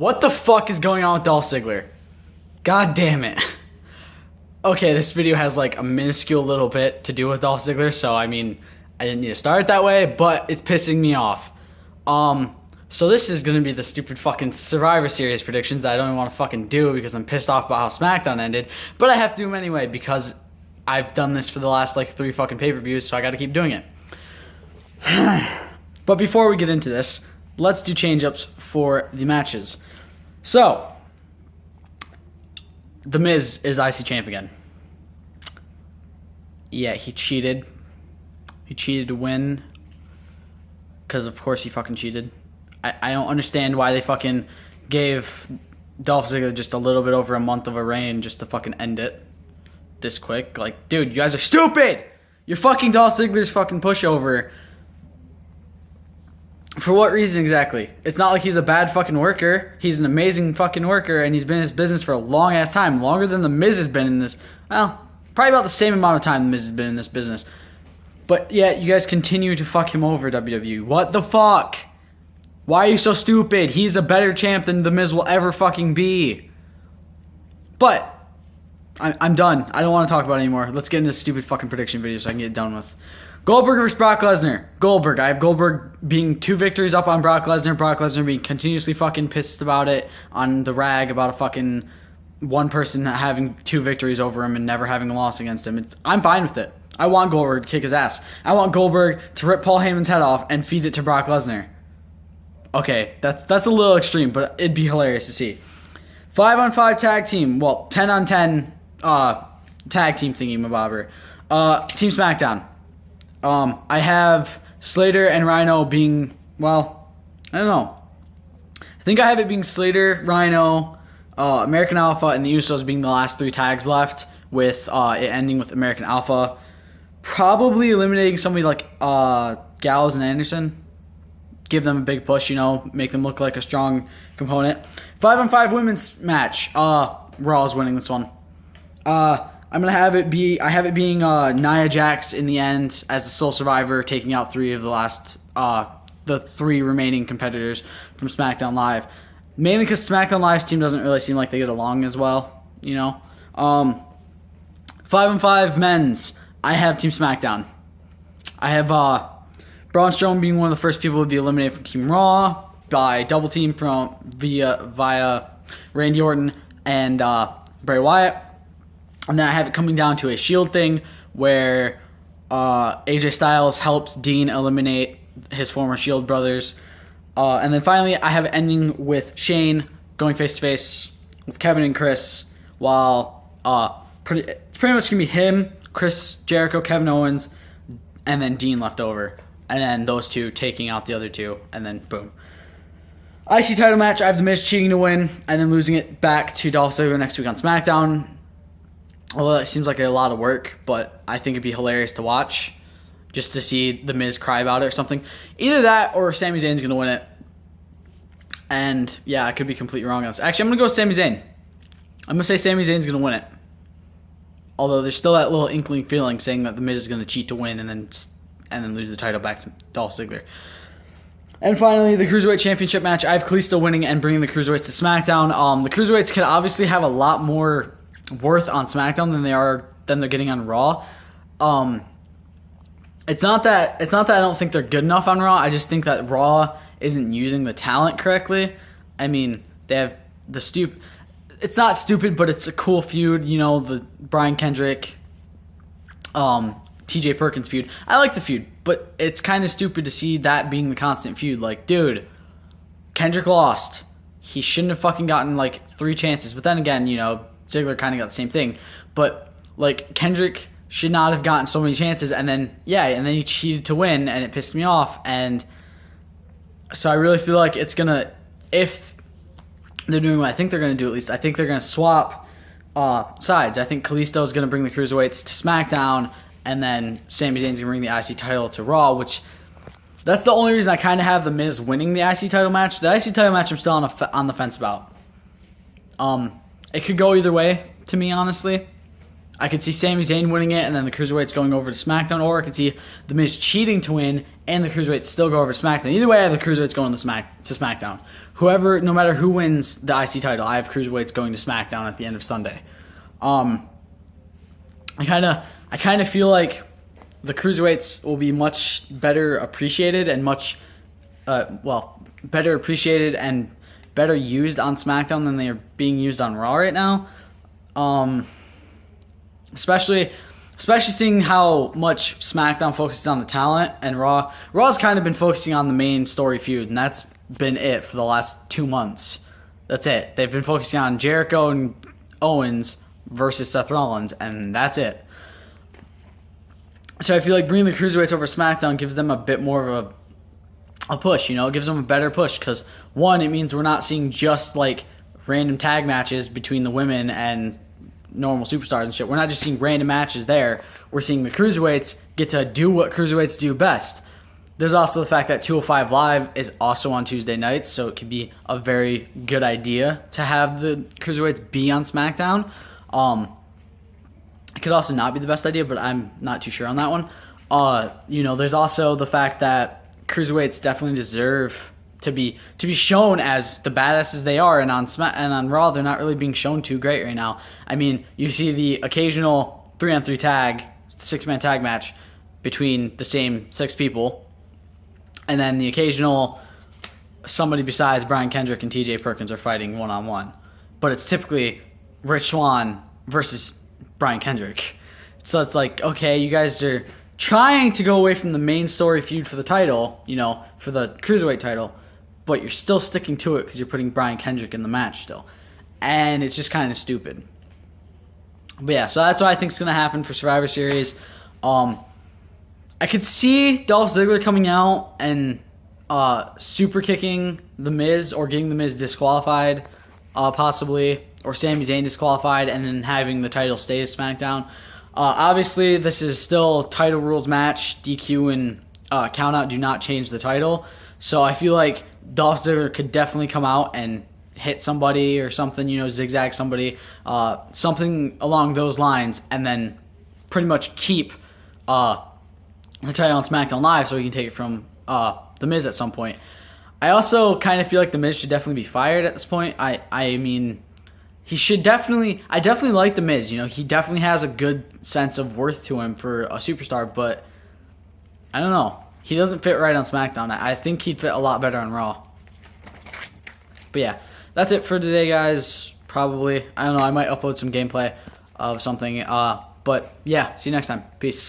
What the fuck is going on with Dolph Ziggler? God damn it. Okay, this video has like a minuscule little bit to do with Dolph Ziggler, so I mean, I didn't need to start it that way, but it's pissing me off. So this is gonna be the stupid fucking Survivor Series predictions that I don't even want to fucking do because I'm pissed off about how SmackDown ended, but I have to do them anyway because I've done this for the last like 3 fucking pay-per-views, so I gotta keep doing it. But before we get into this, let's do change-ups for the matches. So, The Miz is IC champ again. Yeah, he cheated. He cheated to win. Because of course he fucking cheated. I don't understand why they fucking gave Dolph Ziggler just a little bit over a month of a reign just to fucking end it this quick. Like, dude, you guys are stupid! You're fucking Dolph Ziggler's fucking pushover. For what reason exactly? It's not like he's a bad fucking worker. He's an amazing fucking worker, and he's been in this business for a long ass time. Longer than The Miz has been in this. Well, probably about the same amount of time The Miz has been in this business. But yet, you guys continue to fuck him over, WWE. What the fuck? Why are you so stupid? He's a better champ than The Miz will ever fucking be. But, I'm done. I don't want to talk about it anymore. Let's get into this stupid fucking prediction video so I can get it done with. Goldberg versus Brock Lesnar. Goldberg. I have Goldberg being 2 victories up on Brock Lesnar. Brock Lesnar being continuously fucking pissed about it on the rag about a fucking one person having 2 victories over him and never having a loss against him. I'm fine with it. I want Goldberg to kick his ass. I want Goldberg to rip Paul Heyman's head off and feed it to Brock Lesnar. Okay, that's a little extreme, but it'd be hilarious to see. 5-on-5 tag team. Well, 10-on-10 tag team thingy mabobber. Team SmackDown. I have Slater and Rhino being, well, I don't know. I think I have it being Slater, Rhino, American Alpha, and the Usos being the last 3 tags left, with it ending with American Alpha. Probably eliminating somebody like Gallows and Anderson. Give them a big push, you know, make them look like a strong component. 5-on-5 women's match. Raw's winning this one. I'm gonna have it be. I have it being Nia Jax in the end as the sole survivor, taking out 3 of the last, the 3 remaining competitors from SmackDown Live. Mainly because SmackDown Live's team doesn't really seem like they get along as well. You know. 5-on-5 men's. I have Team SmackDown. I have Braun Strowman being one of the first people to be eliminated from Team Raw by double team via Randy Orton and Bray Wyatt. And then I have it coming down to a Shield thing where AJ Styles helps Dean eliminate his former Shield brothers. And then finally, I have it ending with Shane going face-to-face with Kevin and Chris, while it's pretty much going to be him, Chris Jericho, Kevin Owens, and then Dean left over. And then those 2 taking out the other 2, and then boom. IC title match, I have The Miz cheating to win, and then losing it back to Dolph Ziggler next week on SmackDown. Although it seems like a lot of work, but I think it'd be hilarious to watch. Just to see The Miz cry about it or something. Either that or Sami Zayn's going to win it. And, yeah, I could be completely wrong on this. Actually, I'm going to go with Sami Zayn. I'm going to say Sami Zayn's going to win it. Although there's still that little inkling feeling saying that The Miz is going to cheat to win and then lose the title back to Dolph Ziggler. And finally, the Cruiserweight Championship match. I have Kalisto winning and bringing the Cruiserweights to SmackDown. The Cruiserweights can obviously have a lot more worth on SmackDown than they're getting on Raw. It's not that I don't think they're good enough on Raw. I just think that Raw isn't using the talent correctly. I mean, they have it's not stupid, but it's a cool feud. You know, the Brian Kendrick, TJ Perkins feud. I like the feud, but it's kind of stupid to see that being the constant feud. Like, dude, Kendrick lost. He shouldn't have fucking gotten like 3 chances. But then again, you know, Ziggler kind of got the same thing. But like, Kendrick should not have gotten so many chances, and then he cheated to win, and it pissed me off. And so I really feel like it's gonna, if they're doing what I think they're gonna do, at least I think they're gonna swap sides. I think Kalisto is gonna bring the Cruiserweights to SmackDown, and then Sami Zayn's gonna bring the IC title to Raw, which that's the only reason I kind of have The Miz winning the IC title match. The IC title match I'm still on the fence about. It could go either way to me, honestly. I could see Sami Zayn winning it and then the Cruiserweights going over to SmackDown, or I could see The Miz cheating to win and the Cruiserweights still go over to SmackDown. Either way, I have the Cruiserweights going to SmackDown. whoever, no matter who wins the IC title, I have cruiserweights going to SmackDown at the end of Sunday. I kind of feel like the cruiserweights will be much better appreciated and better appreciated and better used on SmackDown than they are being used on Raw right now. Especially seeing how much SmackDown focuses on the talent and Raw's kind of been focusing on the main story feud, and that's been it for the last 2 months. That's it. They've been focusing on Jericho and Owens versus Seth Rollins, and that's it. So I feel like bringing the cruiserweights over SmackDown gives them a bit more of a push, you know, it gives them a better push because, one, it means we're not seeing just like random tag matches between the women and normal superstars and shit. We're not just seeing random matches there. We're seeing the cruiserweights get to do what cruiserweights do best. There's also the fact that 205 Live is also on Tuesday nights, so it could be a very good idea to have the cruiserweights be on SmackDown. It could also not be the best idea, but I'm not too sure on that one. There's also the fact that cruiserweights definitely deserve to be shown as the badasses they are, and on Raw they're not really being shown too great right now. I mean, you see the occasional 3-on-3 tag, 6-man tag match between the same 6 people, and then the occasional somebody besides Brian Kendrick and TJ Perkins are fighting one-on-one. But it's typically Rich Swann versus Brian Kendrick. So it's like, okay, you guys are trying to go away from the main story feud for the title, for the cruiserweight title, but you're still sticking to it because you're putting Brian Kendrick in the match still. And it's just kind of stupid. But yeah, so that's what I think is going to happen for Survivor Series. I could see Dolph Ziggler coming out and super kicking The Miz or getting The Miz disqualified, possibly, or Sami Zayn disqualified, and then having the title stay as SmackDown. Obviously, this is still title rules match. DQ and countout do not change the title. So I feel like Dolph Ziggler could definitely come out and hit somebody or something, zigzag somebody, something along those lines, and then pretty much keep the title on SmackDown Live so he can take it from The Miz at some point. I also kind of feel like The Miz should definitely be fired at this point. I mean, he should definitely... I definitely like The Miz. He definitely has a good sense of worth to him for a superstar, but I don't know. He doesn't fit right on SmackDown. I think he'd fit a lot better on Raw. But yeah, that's it for today, guys. Probably. I don't know. I might upload some gameplay of something. But yeah, see you next time. Peace.